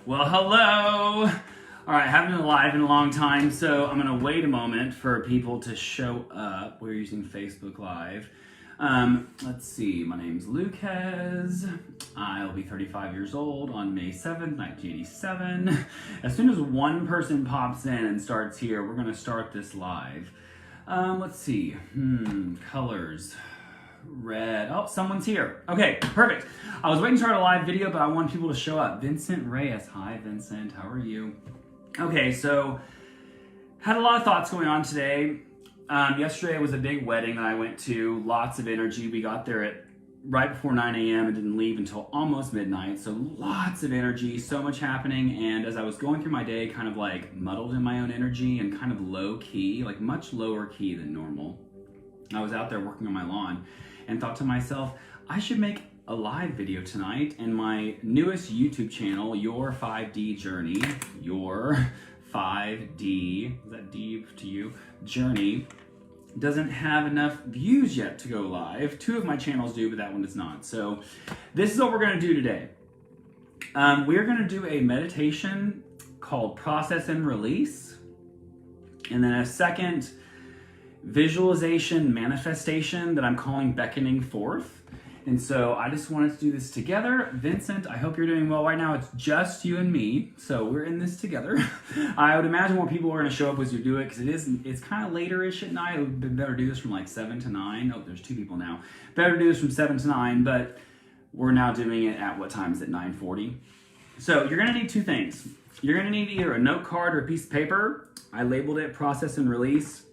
Well, hello. All right, haven't been live in a long time, so I'm gonna wait a moment for people to show up. We're using Facebook Live. Let's see, my name's Lucas. I'll be 35 years old on May 7th, 1987. As soon as one person pops in and starts here, we're gonna start this live. Let's see, colors. Red. Oh, someone's here. Okay, perfect. I was waiting to start a live video, but I want people to show up. Vincent Reyes. Hi, Vincent. How are you? Okay, so had a lot of thoughts going on today. Yesterday was a big wedding that I went to. Lots of energy. We got there at right before 9 a.m. and didn't leave until almost midnight. So lots of energy, so much happening. And as I was going through my day, kind of like muddled in my own energy and kind of low key, like much lower key than normal. I was out there working on my lawn and thought to myself, I should make a live video tonight, and my newest YouTube channel, Your 5D Journey, Your 5D, is that D to you? Journey, doesn't have enough views yet to go live. Two of my channels do, but that one does not. So this is what we're gonna do today. We're gonna do a meditation called Process and Release, and then a second visualization manifestation that I'm calling Beckoning Forth. And so I just wanted to do this together. Vincent, I hope you're doing well. Right now it's just you and me, so we're in this together. I would imagine more people are gonna show up as you do it, because it's kind of later-ish at night. It would be better to do this from like 7 to 9. Oh, there's 2 people now. Better to do this from 7 to 9, but we're now doing it at what time is it, 9:40? So you're gonna need 2 things. You're gonna need either a note card or a piece of paper. I labeled it Process and Release.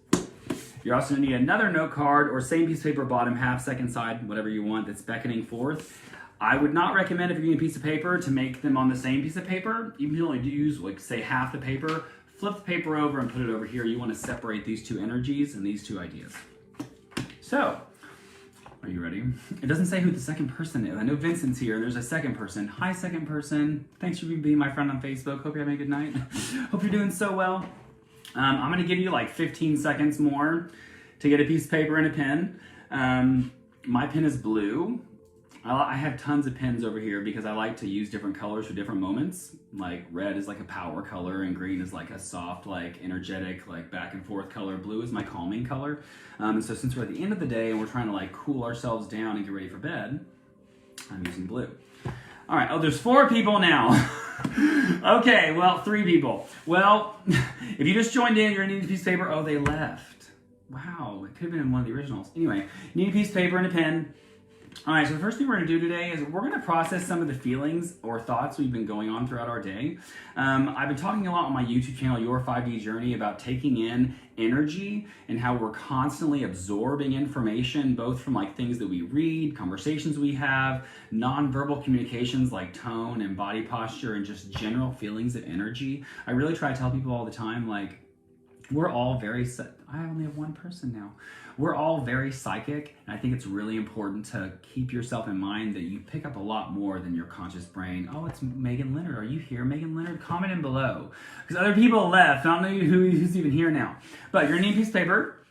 You're also gonna need another note card or same piece of paper, bottom half, second side, whatever you want, that's beckoning forth. I would not recommend, if you're using a piece of paper, to make them on the same piece of paper. Even if you only use, like, say, half the paper, flip the paper over and put it over here. You wanna separate these 2 energies and these 2 ideas. So, are you ready? It doesn't say who the second person is. I know Vincent's here. There's a second person. Hi, second person. Thanks for being my friend on Facebook. Hope you're having a good night. Hope you're doing so well. I'm gonna give you like 15 seconds more to get a piece of paper and a pen. My pen is blue. I have tons of pens over here because I like to use different colors for different moments. Like red is like a power color and green is like a soft, like energetic, like back and forth color. Blue is my calming color. And so since we're at the end of the day and we're trying to like cool ourselves down and get ready for bed, I'm using blue. All right, oh, there's 4 people now. Okay, well, 3 people. Well, if you just joined in, you're gonna need a piece of paper. Oh, they left. Wow, it could have been in one of the originals. Anyway, you need a piece of paper and a pen. All right, so the first thing we're gonna do today is we're gonna process some of the feelings or thoughts we've been going on throughout our day. I've been talking a lot on my YouTube channel, Your 5D Journey, about taking in energy and how we're constantly absorbing information, both from like things that we read, conversations we have, nonverbal communications like tone and body posture, and just general feelings of energy. I really try to tell people all the time, like, we're all very, I only have 1 person now. We're all very psychic, and I think it's really important to keep yourself in mind that you pick up a lot more than your conscious brain. Oh, it's Megan Leonard. Are you here, Megan Leonard? Comment in below. Because other people left. I don't know who's even here now. But you're gonna need a piece of paper.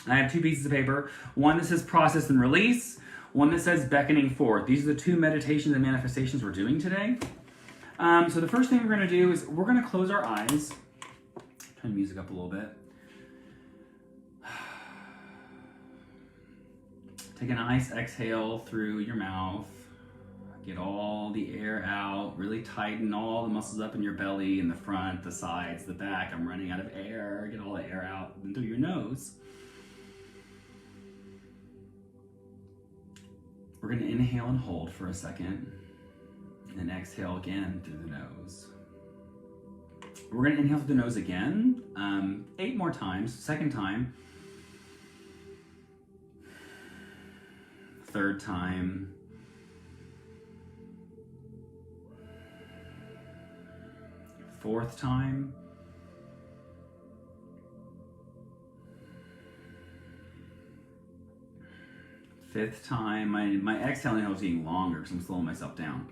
I have 2 pieces of paper. One that says Process and Release. One that says Beckoning Forth. These are the 2 meditations and manifestations we're doing today. So the first thing we're gonna do is we're gonna close our eyes. Turn the music up a little bit. Take a nice exhale through your mouth. Get all the air out. Really tighten all the muscles up in your belly, in the front, the sides, the back. I'm running out of air. Get all the air out through your nose. We're gonna inhale and hold for a second, and then exhale again through the nose. We're gonna inhale through the nose again, 8 more times. Second time. 3rd time. 4th time. 5th time. My exhale inhale is getting longer because I'm slowing myself down.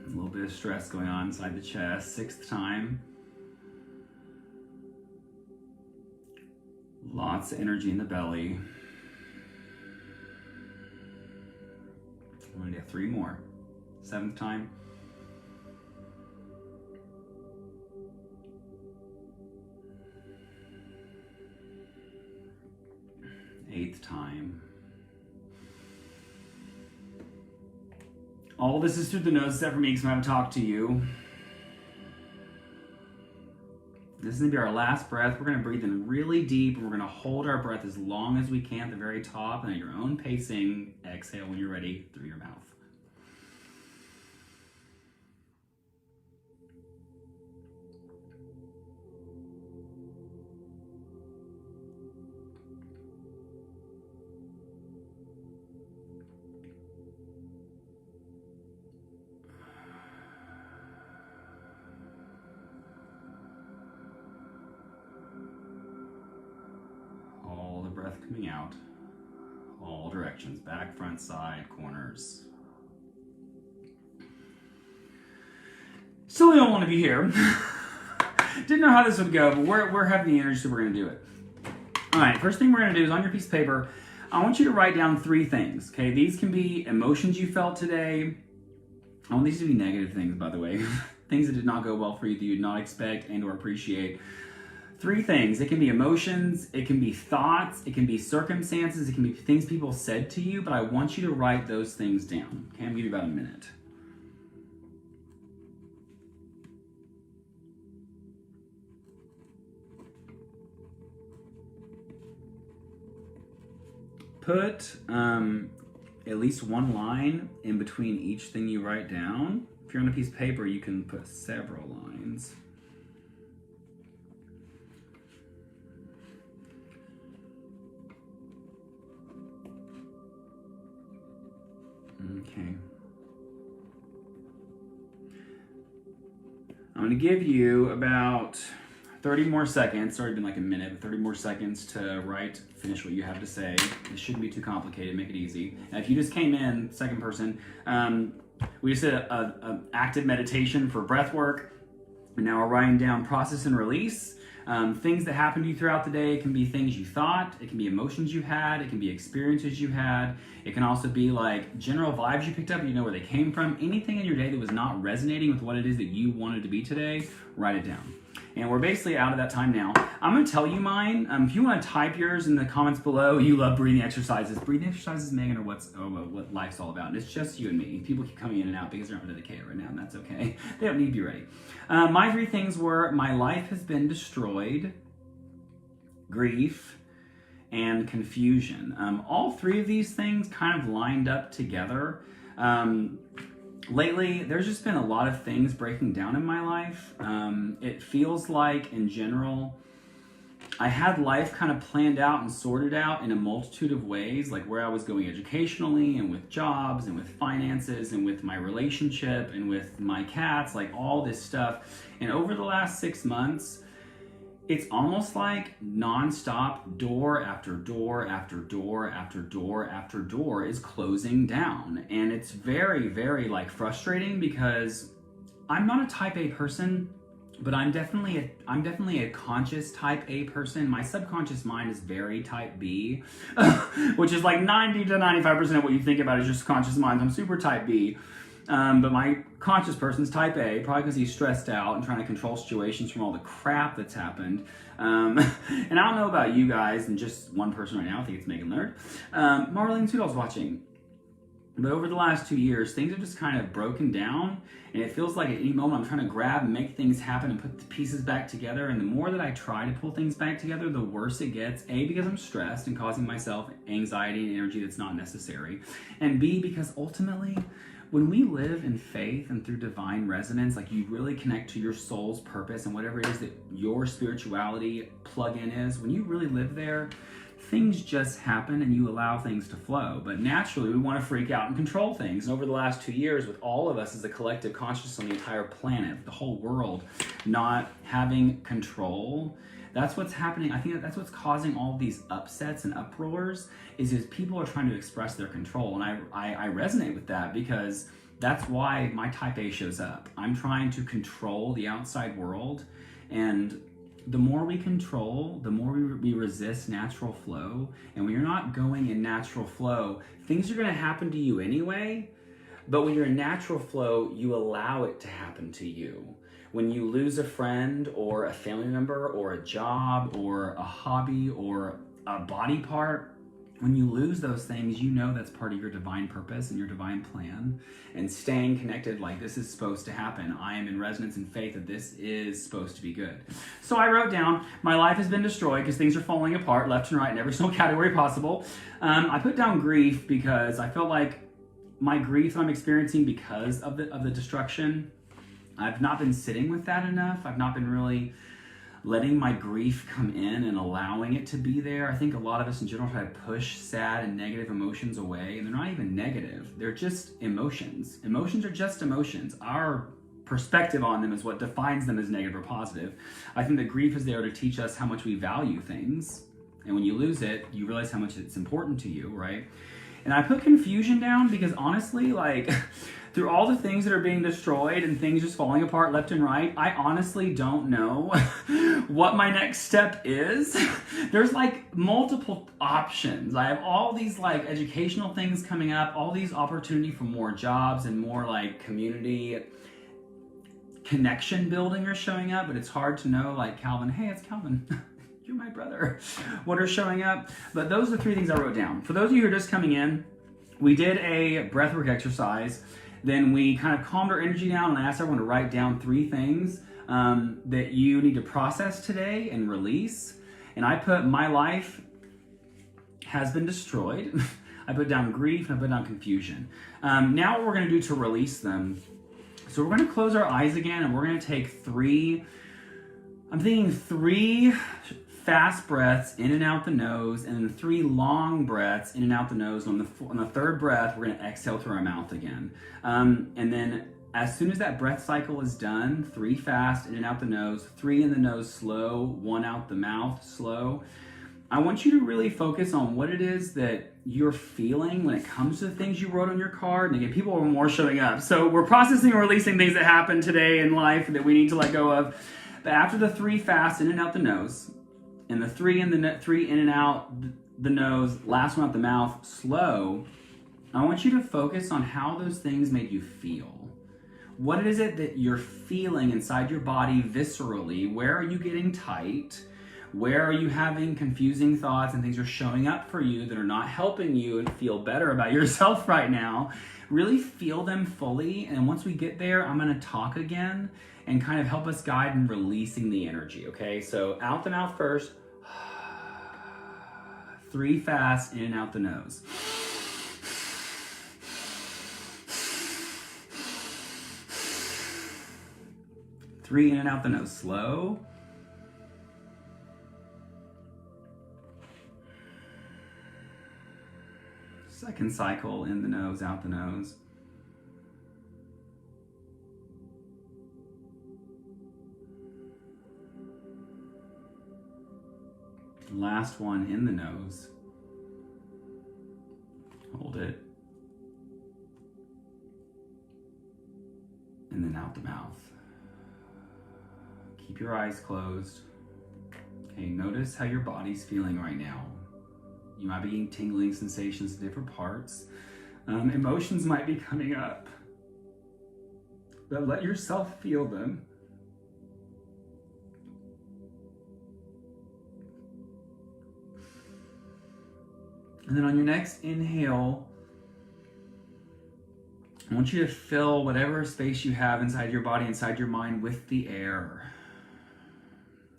A little bit of stress going on inside the chest. 6th time. Lots of energy in the belly. I'm gonna do 3 more. 7th time. 8th time. All this is through the nose except for me because I'm going to talk to you. This is going to be our last breath. We're going to breathe in really deep, and we're going to hold our breath as long as we can at the very top, and at your own pacing, exhale when you're ready through your mouth. Breath coming out, all directions, back, front, side, corners. Still don't want to be here. Didn't know how this would go, but we're having the energy, so we're going to do it. All right, first thing we're going to do is on your piece of paper, I want you to write down 3 things, okay? These can be emotions you felt today. I want these to be negative things, by the way. Things that did not go well for you that you did not expect and or appreciate. 3 things. It can be emotions, it can be thoughts, it can be circumstances, it can be things people said to you, but I want you to write those things down. Okay, I'm gonna give you about a minute. Put at least 1 line in between each thing you write down. If you're on a piece of paper, you can put several lines. Okay. I'm going to give you about 30 more seconds. It's already been like a minute, but 30 more seconds to finish what you have to say. It shouldn't be too complicated. Make it easy. And if you just came in, second person, we just did a active meditation for breath work. And now we're writing down process and release. Things that happened to you throughout the day. It can be things you thought, it can be emotions you had, it can be experiences you had. It can also be like general vibes you picked up, you know where they came from. Anything in your day that was not resonating with what it is that you wanted to be today, write it down. And we're basically out of that time now. I'm gonna tell you mine. If you wanna type yours in the comments below, you love breathing exercises. Breathing exercises, Megan, are what life's all about. And it's just you and me. People keep coming in and out because they're not dedicated right now, and that's okay. They don't need to be ready. My 3 things were, my life has been destroyed, grief, and confusion. All 3 of these things kind of lined up together. Lately, there's just been a lot of things breaking down in my life. It feels like, in general, I had life kind of planned out and sorted out in a multitude of ways, like where I was going educationally and with jobs and with finances and with my relationship and with my cats, like all this stuff. And over the last 6 months, it's almost like nonstop door after door after door after door after door is closing down. And it's very, very like frustrating because I'm not a type A person, but I'm definitely a conscious type A person. My subconscious mind is very type B, which is like 90 to 95% of what you think about is just conscious mind. I'm super type B. But my conscious person's type A, probably because he's stressed out and trying to control situations from all the crap that's happened. And I don't know about you guys, and just one person right now, I think it's Megan Laird. Marlene Sudol's watching. But over the last 2 years, things have just kind of broken down, and it feels like at any moment I'm trying to grab and make things happen and put the pieces back together. And the more that I try to pull things back together, the worse it gets. A, because I'm stressed and causing myself anxiety and energy that's not necessary. And B, because ultimately, when we live in faith and through divine resonance, like you really connect to your soul's purpose and whatever it is that your spirituality plug-in is, when you really live there, things just happen and you allow things to flow. But naturally, we want to freak out and control things. And over the last 2 years, with all of us as a collective consciousness on the entire planet, the whole world not having control, that's what's happening. I think that's what's causing all these upsets and uproars is people are trying to express their control. And I resonate with that because that's why my type A shows up. I'm trying to control the outside world, and the more we control, the more we resist natural flow. And when you're not going in natural flow, things are going to happen to you anyway, But when you're in natural flow, you allow it to happen to you. When you lose a friend or a family member or a job or a hobby or a body part, when you lose those things, you know that's part of your divine purpose and your divine plan. And staying connected like this is supposed to happen. I am in resonance and faith that this is supposed to be good. So I wrote down, my life has been destroyed because things are falling apart left and right in every single category possible. I put down grief because I felt like my grief that I'm experiencing because of the destruction, I've not been sitting with that enough. I've not been really letting my grief come in and allowing it to be there. I think a lot of us in general try to push sad and negative emotions away, and they're not even negative. They're just emotions. Emotions are just emotions. Our perspective on them is what defines them as negative or positive. I think that grief is there to teach us how much we value things. And when you lose it, you realize how much it's important to you, right? And I put confusion down because honestly, like, through all the things that are being destroyed and things just falling apart left and right, I honestly don't know what my next step is. There's like multiple options. I have all these like educational things coming up, all these opportunity for more jobs and more like community connection building are showing up, but it's hard to know, like, Calvin, hey, it's Calvin. You're my brother. What are showing up? But those are the 3 things I wrote down. For those of you who are just coming in, we did a breathwork exercise. Then we kind of calmed our energy down and I asked everyone to write down 3 things that you need to process today and release. And I put my life has been destroyed. I put down grief and I put down confusion. Now what we're gonna do to release them. So we're gonna close our eyes again and we're gonna take 3, I'm thinking 3 fast breaths in and out the nose, and then 3 long breaths in and out the nose. On the 3rd breath, we're going to exhale through our mouth again. And then as soon as that breath cycle is done, 3 fast in and out the nose, 3 in the nose slow, 1 out the mouth slow. I want you to really focus on what it is that you're feeling when it comes to the things you wrote on your card. And again, people are more showing up. So we're processing and releasing things that happen today in life that we need to let go of. But after the 3 fast in and out the nose, and the 3 in and out the nose, last one out the mouth, slow, I want you to focus on how those things made you feel. What is it that you're feeling inside your body viscerally? Where are you getting tight? Where are you having confusing thoughts and things are showing up for you that are not helping you and feel better about yourself right now? Really feel them fully, and once we get there, I'm going to talk again and kind of help us guide in releasing the energy, okay? So out the mouth first, 3 fast, in and out the nose. 3 in and out the nose, slow. Second cycle, in the nose, out the nose. Last one, in the nose. Hold it. And then out the mouth. Keep your eyes closed. Okay, notice how your body's feeling right now. You might be getting tingling sensations in different parts. Emotions might be coming up. But let yourself feel them. And then on your next inhale, I want you to fill whatever space you have inside your body, inside your mind, with the air.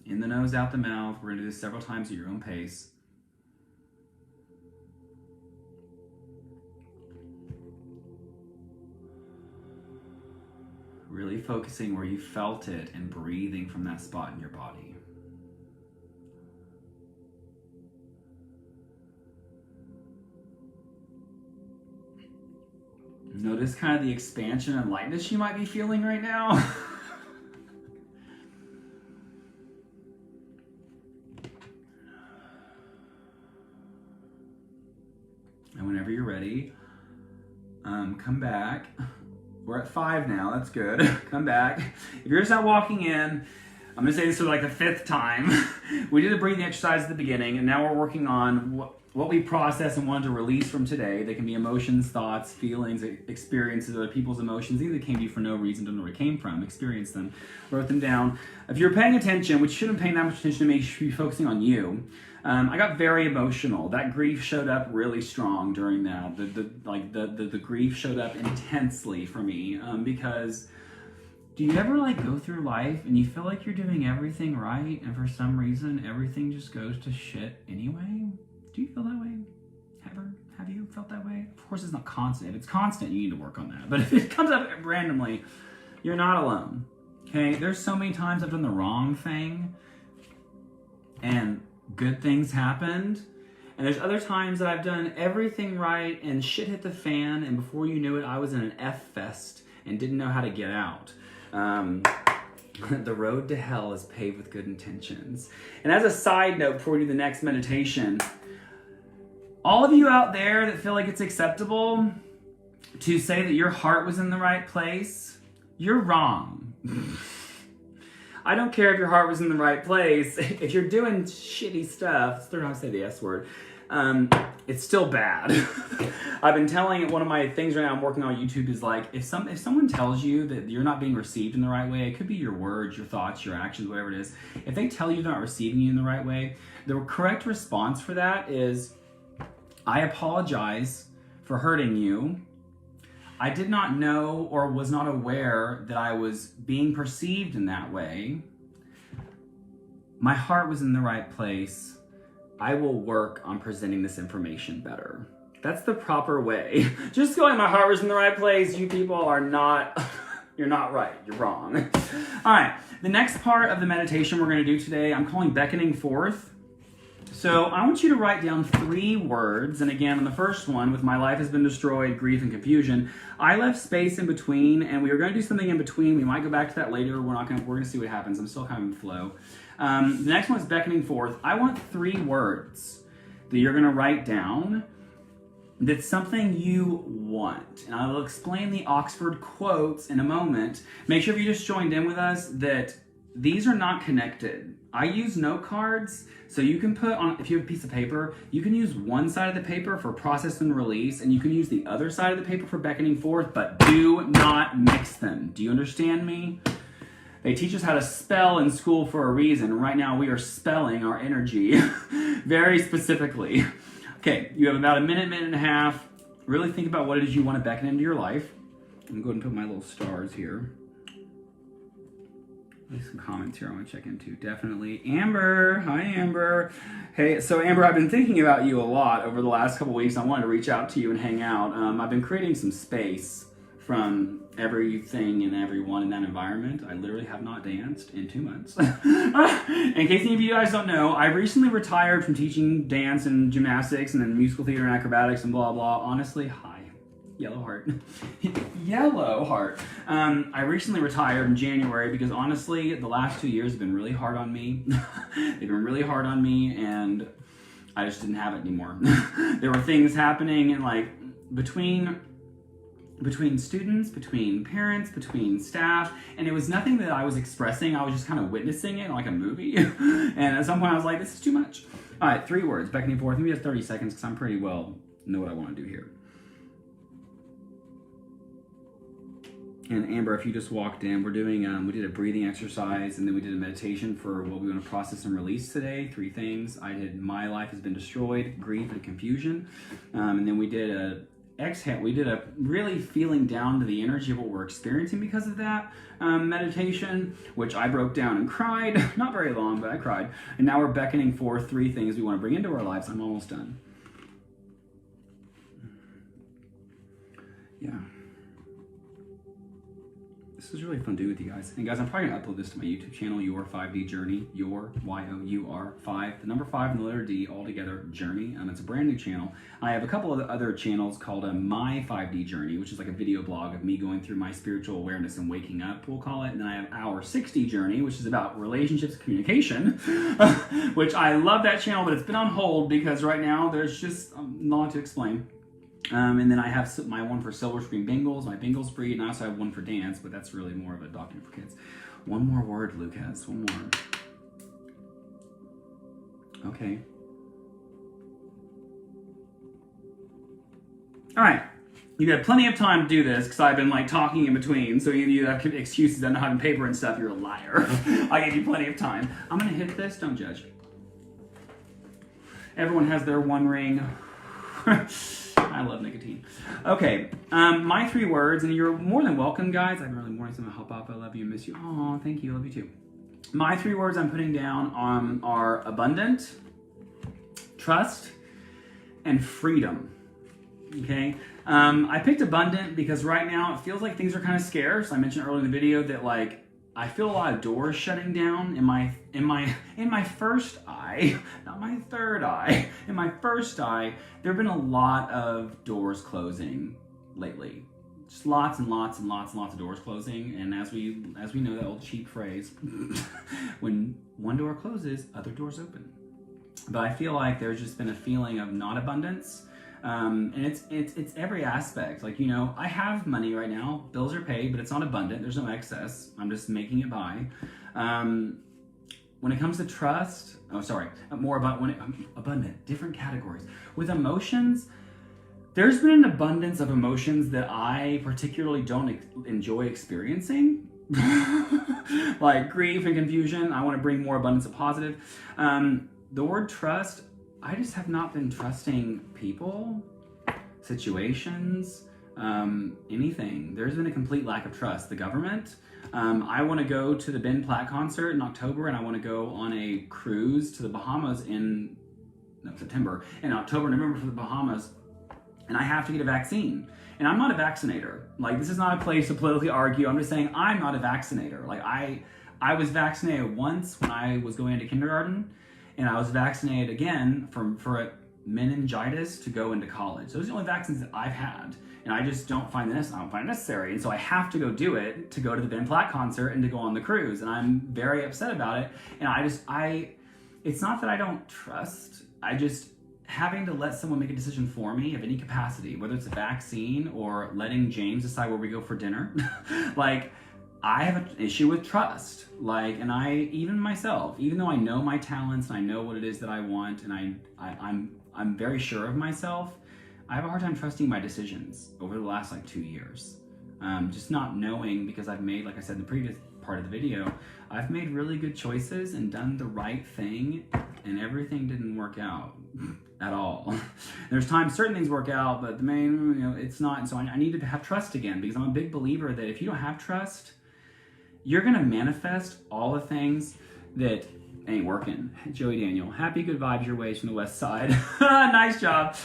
In the nose, out the mouth. We're going to do this several times at your own pace. Really focusing where you felt it and breathing from that spot in your body. Notice kind of the expansion and lightness you might be feeling right now. And whenever you're ready, come back. We're at 5 now, that's good. Come back. If you're just not walking in, I'm gonna say this for like the 5th time. We did a breathing exercise at the beginning, and now we're working on what we process and wanted to release from today. They can be emotions, thoughts, feelings, experiences, other people's emotions. Either came to you for no reason, don't know where it came from, experienced them, wrote them down. If you're paying attention, which you shouldn't be paying that much attention to me, you should be focusing on you. I got very emotional. That grief showed up really strong during that. The grief showed up intensely for me because do you ever like go through life and you feel like you're doing everything right and for some reason everything just goes to shit anyway? Do you feel that way? Have you felt that way? Of course it's not constant. If it's constant, you need to work on that. But if it comes up randomly, you're not alone. Okay? There's so many times I've done the wrong thing and good things happened. And there's other times that I've done everything right and shit hit the fan and before you knew it, I was in an F fest and didn't know how to get out. The road to hell is paved with good intentions. And as a side note, before we do the next meditation, all of you out there that feel like it's acceptable to say that your heart was in the right place, you're wrong. I don't care if your heart was in the right place. If you're doing shitty stuff, it's the third time I say the S word, it's still bad. I've been telling it, one of my things right now I'm working on YouTube is like, if someone tells you that you're not being received in the right way, it could be your words, your thoughts, your actions, whatever it is. If they tell you they're not receiving you in the right way, the correct response for that is, I apologize for hurting you. I did not know or was not aware that I was being perceived in that way. My heart was in the right place. I will work on presenting this information better. That's the proper way. Just going, my heart was in the right place, you people are not, you're not right, you're wrong. All right, the next part of the meditation we're gonna do today, I'm calling Beckoning Forth. So I want you to write down 3 words, and again, on the first one, with my life has been destroyed, grief and confusion, I left space in between, and we were going to do something in between. We might go back to that later. We're going to see what happens. I'm still kind of in flow. The next one is Beckoning Forth. I want 3 words that you're going to write down that's something you want. And I will explain the Oxford quotes in a moment. Make sure if you just joined in with us that these are not connected. I use note cards, so you can put on, if you have a piece of paper, you can use one side of the paper for process and release, and you can use the other side of the paper for beckoning forth, but do not mix them. Do you understand me? They teach us how to spell in school for a reason. Right now we are spelling our energy very specifically. Okay, you have about a minute and a half. Really think about what it is you want to beckon into your life. I'm going to go ahead and put my little stars here. There's some comments here I want to check into. Definitely. Amber. Hi, Amber. Hey, so Amber, I've been thinking about you a lot over the last couple weeks. I wanted to reach out to you and hang out. I've been creating some space from everything and everyone in that environment. I literally have not danced in 2 months. In case any of you guys don't know, I recently retired from teaching dance and gymnastics and then musical theater and acrobatics and blah, blah. Honestly, hi. Yellow heart. Yellow heart. I recently retired in January because honestly, the last 2 years have been really hard on me. They've been really hard on me and I just didn't have it anymore. There were things happening and like between students, between parents, between staff, and it was nothing that I was expressing. I was just kind of witnessing it like a movie. And at some point I was like, this is too much. All right, 3 words, beckoning forth. Maybe just 30 seconds because I'm pretty well know what I want to do here. And Amber, if you just walked in, we're doing, we did a breathing exercise and then we did a meditation for what we want to process and release today. 3 things. I did my life has been destroyed, grief and confusion. And then we did a exhale. We did a really feeling down to the energy of what we're experiencing because of that meditation, which I broke down and cried. Not very long, but I cried. And now we're beckoning for 3 things we want to bring into our lives. I'm almost done. Yeah. This is really fun to do with you guys. And guys, I'm probably gonna upload this to my YouTube channel, Your 5D Journey, Your, Y-O-U-R, 5, the number 5 and the letter D, all together, Journey. It's a brand new channel. I have a couple of other channels called My 5D Journey, which is like a video blog of me going through my spiritual awareness and waking up, we'll call it. And then I have Our 60 Journey, which is about relationships, communication, which I love that channel, but it's been on hold because right now there's just a lot to explain. And then I have my one for silver screen Bengals, my Bengals breed, and I also have one for dance, but that's really more of a document for kids. One more word, Lucas, one more. Okay. All right. You got plenty of time to do this because I've been like talking in between. So you have excuses on not having paper and stuff. You're a liar. I gave you plenty of time. I'm gonna hit this. Don't judge. Everyone has their one ring. I love nicotine. Okay, my 3 words, and you're more than welcome, guys. I've been really wanting someone to help out. I love you, miss you. Oh, thank you. Love you too. My 3 words I'm putting down are abundant, trust, and freedom. Okay. I picked abundant because right now it feels like things are kind of scarce. I mentioned earlier in the video that like I feel a lot of doors shutting down in my first eye, not my third eye. In my first eye, there have been a lot of doors closing lately. Just lots and lots and lots and lots of doors closing. And as we know that old cheap phrase, when one door closes, other doors open. But I feel like there's just been a feeling of not abundance. And it's every aspect. Like, you know, I have money right now, bills are paid, but it's not abundant. There's no excess. I'm just making it by. When it comes to trust, more about abundant, different categories. With emotions, there's been an abundance of emotions that I particularly don't enjoy experiencing. Like grief and confusion. I want to bring more abundance of positive. The word trust, I just have not been trusting people, situations, anything. There's been a complete lack of trust. The government. I want to go to the Ben Platt concert in October, and I want to go on a cruise to the Bahamas in September. In October, November for the Bahamas, and I have to get a vaccine. And I'm not a vaccinator. Like, this is not a place to politically argue. I'm just saying I'm not a vaccinator. Like, I was vaccinated once when I was going into kindergarten, and I was vaccinated again for a meningitis to go into college. Those are the only vaccines that I've had. And I just don't find it necessary. And so I have to go do it to go to the Ben Platt concert and to go on the cruise. And I'm very upset about it. And it's not that I don't trust. Having to let someone make a decision for me of any capacity, whether it's a vaccine or letting James decide where we go for dinner. Like, I have an issue with trust. Like, and even myself, even though I know my talents and I know what it is that I want, and I'm very sure of myself, I have a hard time trusting my decisions over the last 2 years. Just not knowing, because I've made, like I said in the previous part of the video, I've made really good choices and done the right thing, and everything didn't work out at all. There's times certain things work out, but the main, it's not. And so I need to have trust again, because I'm a big believer that if you don't have trust, you're gonna manifest all the things that ain't working. Joey Daniel, happy good vibes your ways from the west side. Nice job.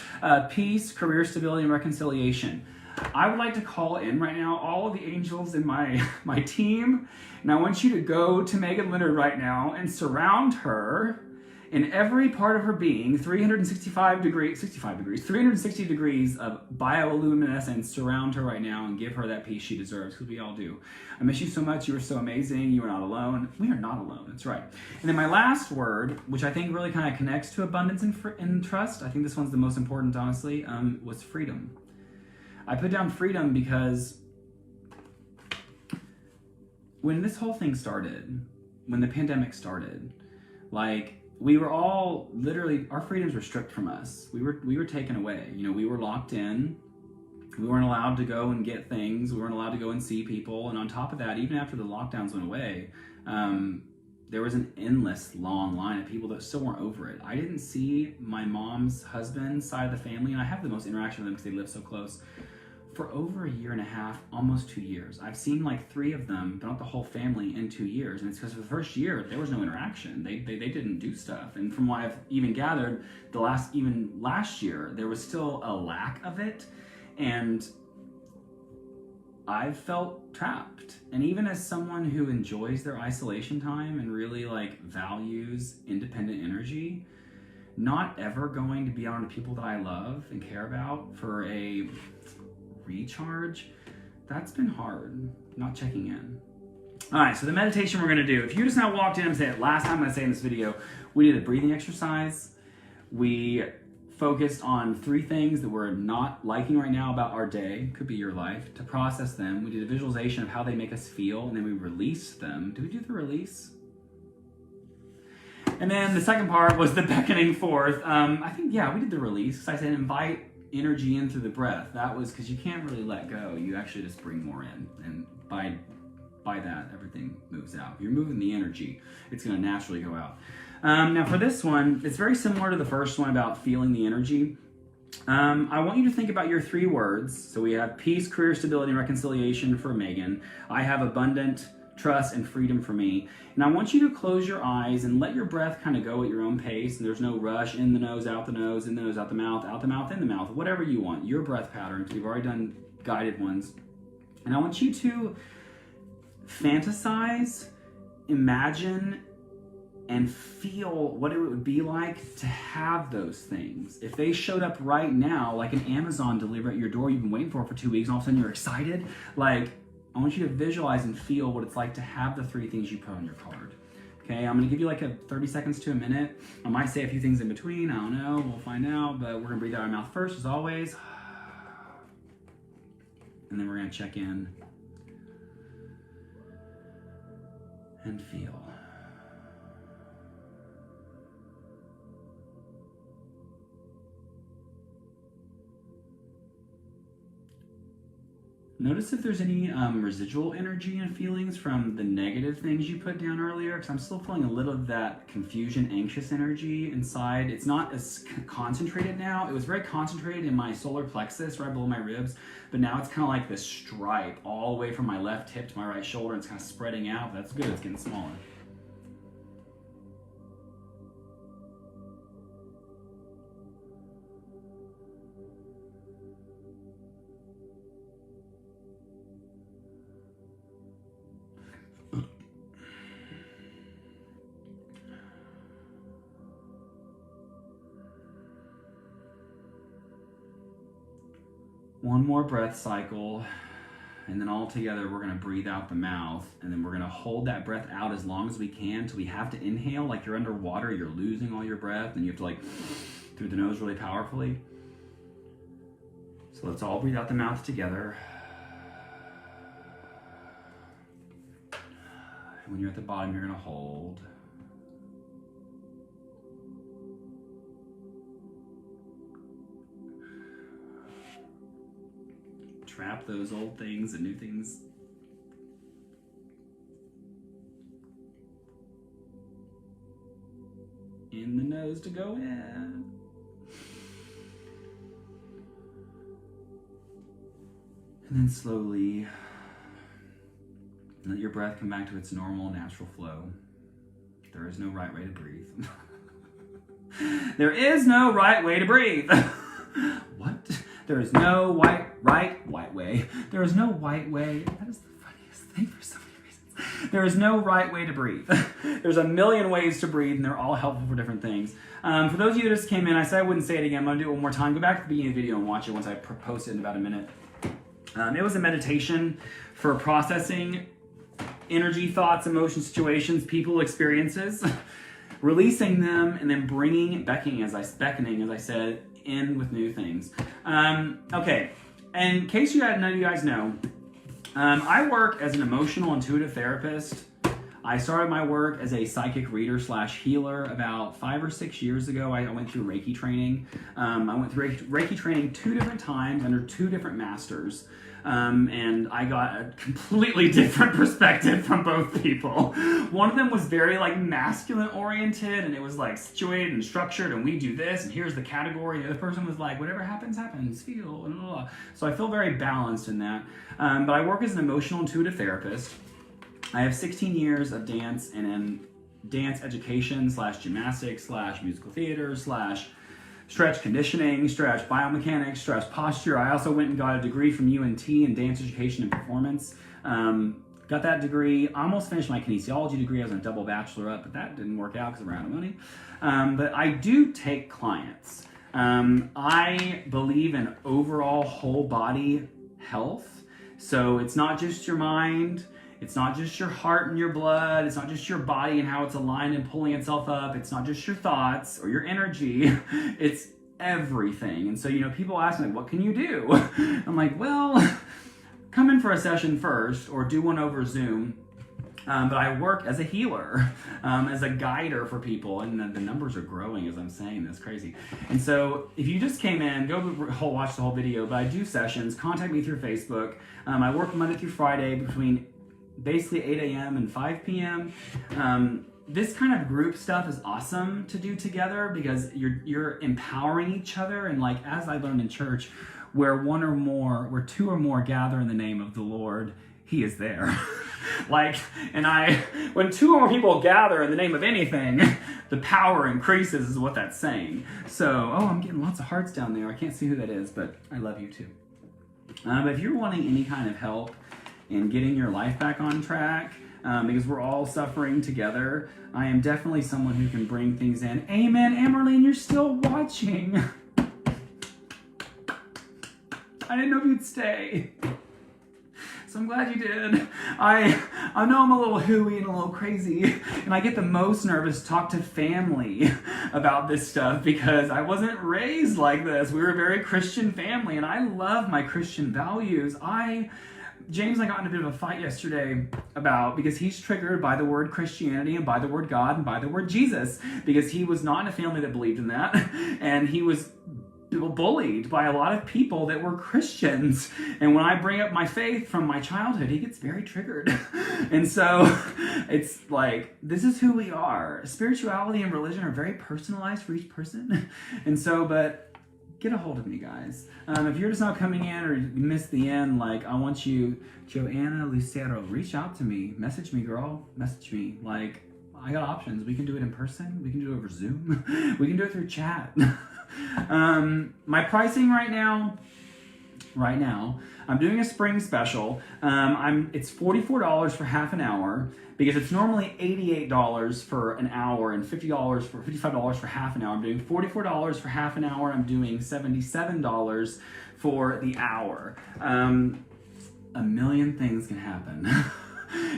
Peace, career stability, and reconciliation. I would like to call in right now all of the angels in my team, and I want you to go to Megan Leonard right now and surround her in every part of her being, 360 degrees of bioluminescence. Surround her right now and give her that peace she deserves, because we all do. I miss you so much. You are so amazing. You are not alone. We are not alone. That's right. And then my last word, which I think really kind of connects to abundance and trust, I think this one's the most important, honestly, was freedom. I put down freedom because when this whole thing started, when the pandemic started, we were all literally, our freedoms were stripped from us. We were taken away. We were locked in. We weren't allowed to go and get things. We weren't allowed to go and see people. And on top of that, even after the lockdowns went away, there was an endless long line of people that still weren't over it. I didn't see my mom's husband's side of the family, and I have the most interaction with them because they live so close, for over 1.5 years, almost 2 years. I've seen 3 of them, but not the whole family, in 2 years. And it's because for the first year, there was no interaction. They didn't do stuff. And from what I've even gathered, even last year, there was still a lack of it. And I felt trapped. And even as someone who enjoys their isolation time and really values independent energy, not ever going to be around the people that I love and care about for a recharge, that's been hard. Not checking in. All right, so the meditation we're gonna do, if you just now walked in and said, last time I'm gonna say in this video, we did a breathing exercise. We focused on 3 things that we're not liking right now about our day, could be your life, to process them. We did a visualization of how they make us feel, and then we released them. Did we do the release? And then the second part was the beckoning forth. I think, yeah, we did the release. I said invite energy in through the breath. That was because you can't really let go. You actually just bring more in. And by that, everything moves out. If you're moving the energy, it's going to naturally go out. Now for this one, it's very similar to the first one about feeling the energy. I want you to think about your 3 words. So we have peace, career stability, and reconciliation for Megan. I have abundant trust and freedom for me. And I want you to close your eyes and let your breath kind of go at your own pace. And there's no rush, in the nose, out the nose, in the nose, out the mouth, in the mouth, whatever you want. Your breath patterns. We've already done guided ones. And I want you to fantasize, imagine, and feel what it would be like to have those things. If they showed up right now, like an Amazon delivery at your door you've been waiting for 2 weeks, and all of a sudden you're excited, like, I want you to visualize and feel what it's like to have the 3 things you put on your card. Okay, I'm gonna give you like 30 seconds to a minute. I might say a few things in between, I don't know, we'll find out, but we're gonna breathe out our mouth first, as always. And then we're gonna check in and feel. Notice if there's any residual energy and feelings from the negative things you put down earlier, because I'm still feeling a little of that confusion, anxious energy inside. It's not as concentrated now. It was very concentrated in my solar plexus, right below my ribs, but now it's kind of like this stripe all the way from my left hip to my right shoulder. It's kind of spreading out. That's good. It's getting smaller. One more breath cycle, and then all together we're gonna breathe out the mouth, and then we're gonna hold that breath out as long as we can till we have to inhale like you're underwater, you're losing all your breath, and you have to like through the nose really powerfully. So let's all breathe out the mouth together. And when you're at the bottom, you're gonna hold. Trap those old things and new things. In the nose to go in. And then slowly let your breath come back to its normal, natural flow. There is no right way to breathe. There is no right way to breathe. What? There is no right way. There is no white way. That is the funniest thing for so many reasons. There is no right way to breathe. There's a million ways to breathe, and they're all helpful for different things. For those of you that just came in, I said I wouldn't say it again. I'm going to do it one more time. Go back to the beginning of the video and watch it once I post it in about a minute. It was a meditation for processing energy, thoughts, emotions, situations, people, experiences, releasing them, and then beckoning, as I said, in with new things. Okay, and in case none of you guys know, I work as an emotional intuitive therapist. I started my work as a psychic reader / healer about 5 or 6 years ago. I went through Reiki training. I went through Reiki training 2 different times under 2 different masters. And I got a completely different perspective from both people. One of them was very like masculine oriented, and it was like situated and structured, and we do this, and here's the category. The other person was like, whatever happens, happens, feel, and blah, blah. So I feel very balanced in that. But I work as an emotional intuitive therapist. I have 16 years of dance and in dance education / gymnastics / musical theater / stretch conditioning, stretch biomechanics, stretch posture. I also went and got a degree from UNT in dance education and performance. Got that degree, almost finished my kinesiology degree. I was in a double bachelorette, but that didn't work out because we're out of money. But I do take clients. I believe in overall whole body health. So it's not just your mind. It's not just your heart and your blood. It's not just your body and how it's aligned and pulling itself up. It's not just your thoughts or your energy. It's everything. And so, people ask me, what can you do? I'm like, well, come in for a session first or do one over Zoom. But I work as a healer, as a guider for people, and the numbers are growing as I'm saying this, crazy. And so if you just came in, go watch the whole video, but I do sessions, contact me through Facebook. I work Monday through Friday between basically 8 a.m. and 5 p.m. This kind of group stuff is awesome to do together because you're empowering each other, and like as I learned in church, where two or more gather in the name of the Lord, He is there. When two or more people gather in the name of anything, the power increases is what that's saying. So, I'm getting lots of hearts down there. I can't see who that is, but I love you too. If you're wanting any kind of help in getting your life back on track, because we're all suffering together, I am definitely someone who can bring things in. Amen, Amerlene, you're still watching. I didn't know if you'd stay. So I'm glad you did. I know I'm a little hooey and a little crazy, and I get the most nervous to talk to family about this stuff because I wasn't raised like this. We were a very Christian family, and I love my Christian values. James and I got in a bit of a fight yesterday because he's triggered by the word Christianity and by the word God and by the word Jesus, because he was not in a family that believed in that, and he was bullied by a lot of people that were Christians. And when I bring up my faith from my childhood, he gets very triggered. And so it's like, this is who we are. Spirituality and religion are very personalized for each person. And so, but get a hold of me, guys. If you're just not coming in or you missed the end, I want you, Joanna Lucero, reach out to me. Message me, girl. Message me. I got options. We can do it in person. We can do it over Zoom. We can do it through chat. My pricing right now, I'm doing a spring special. It's $44 for half an hour because it's normally $88 for an hour and $55 for half an hour. I'm doing $44 for half an hour. I'm doing $77 for the hour. A million things can happen.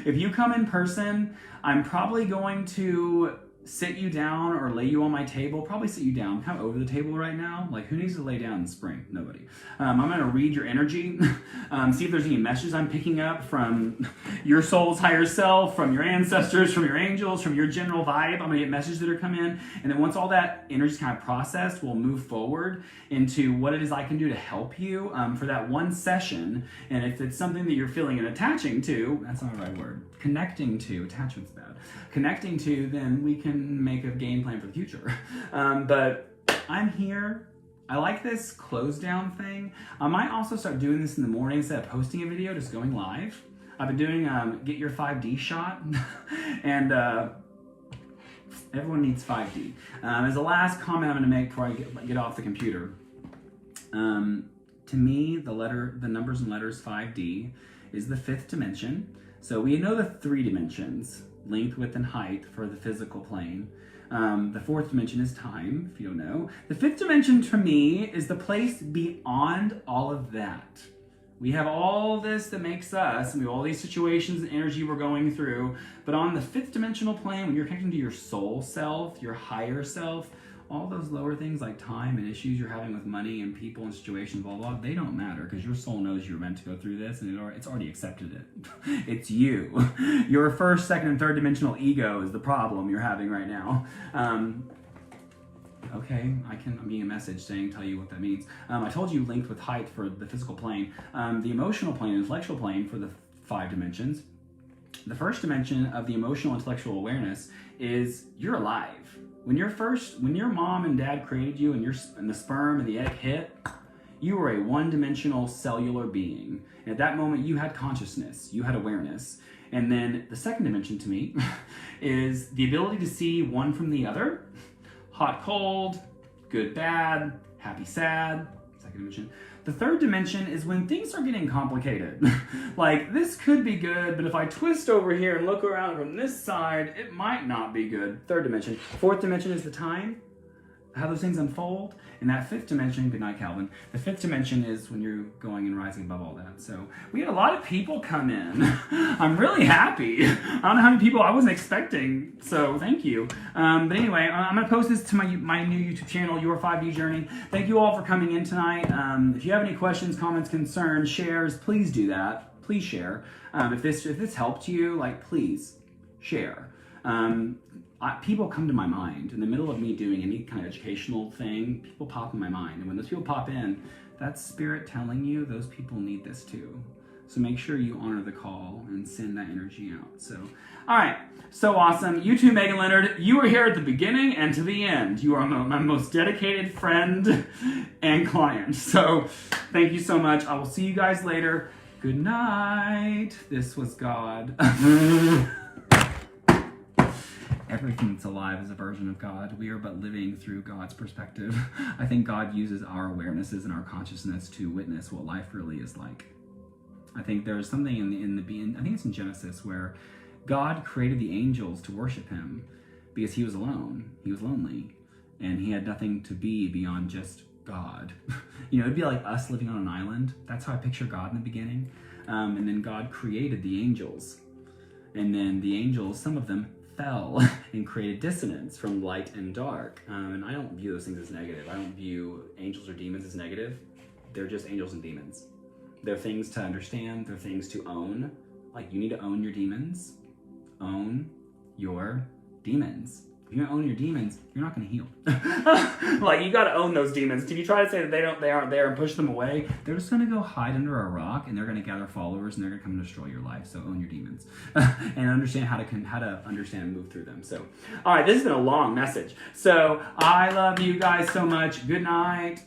If you come in person, I'm probably going to sit you down or lay you on my table. Probably sit you down. I'm kind of over the table right now. Who needs to lay down in spring? Nobody. I'm going to read your energy, see if there's any messages I'm picking up from your soul's higher self, from your ancestors, from your angels, from your general vibe. I'm going to get messages that are coming in. And then once all that energy is kind of processed, we'll move forward into what it is I can do to help you for that one session. And if it's something that you're feeling and attaching to, that's not the right word. Connecting to, attachment's bad. Connecting to, then we can make a game plan for the future. But I'm here. I like this close down thing. I might also start doing this in the morning instead of posting a video, just going live. I've been doing get your 5D shot, and everyone needs 5D. As the last comment I'm going to make before I get off the computer, to me, the numbers and letters 5D is the fifth dimension. So we know the three dimensions, length, width, and height for the physical plane. The fourth dimension is time, if you don't know. The fifth dimension, to me, is the place beyond all of that. We have all this that makes us, and we have all these situations and energy we're going through, but on the fifth dimensional plane, when you're connecting to your soul self, your higher self, all those lower things like time and issues you're having with money and people and situations, blah, blah, they don't matter because your soul knows you're meant to go through this and it's already accepted it. It's you. Your first, second, and third dimensional ego is the problem you're having right now. Okay, I'm getting a message tell you what that means. I told you linked with height for the physical plane, the emotional plane, intellectual plane for the 5 dimensions. The first dimension of the emotional intellectual awareness is you're alive. When your mom and dad created you and the sperm and the egg hit, you were a one-dimensional cellular being. And at that moment, you had consciousness, you had awareness. And then the second dimension to me is the ability to see one from the other. Hot, cold, good, bad, happy, sad, second dimension. The third dimension is when things are getting complicated. This could be good, but if I twist over here and look around from this side, it might not be good. Third dimension. Fourth dimension is the time, how those things unfold. And that fifth dimension, good night, Calvin. The fifth dimension is when you're going and rising above all that. So we had a lot of people come in. I'm really happy. I don't know how many people I wasn't expecting, so thank you. But anyway, I'm going to post this to my new YouTube channel, Your 5D Journey. Thank you all for coming in tonight. If you have any questions, comments, concerns, shares, please do that. please share. If this helped you, like, please share. People come to my mind in the middle of me doing any kind of educational thing. People pop in my mind, and when those people pop in, that's spirit telling you those people need this too. So make sure you honor the call and send that energy out. So, all right, so awesome. You too, Megan Leonard. You were here at the beginning and to the end. You are my most dedicated friend and client. So thank you so much. I will see you guys later. Good night. This was God. Everything that's alive is a version of God. We are but living through God's perspective. I think God uses our awarenesses and our consciousness to witness what life really is like. I think there's something I think it's in Genesis, where God created the angels to worship him because he was alone. He was lonely, and he had nothing to be beyond just God. It'd be like us living on an island. That's how I picture God in the beginning. And then God created the angels. And then the angels, some of them fell and created dissonance from light and dark. And I don't view those things as negative. I don't view angels or demons as negative. They're just angels and demons. They're things to understand. They're things to own. Like, you need to own your demons. Own your demons. If you don't own your demons, you're not going to heal. Like, you got to own those demons. If you try to say that they aren't there and push them away, they're just going to go hide under a rock, and they're going to gather followers, and they're going to come and destroy your life. So own your demons and understand how to understand and move through them. So, all right, this has been a long message. So I love you guys so much. Good night.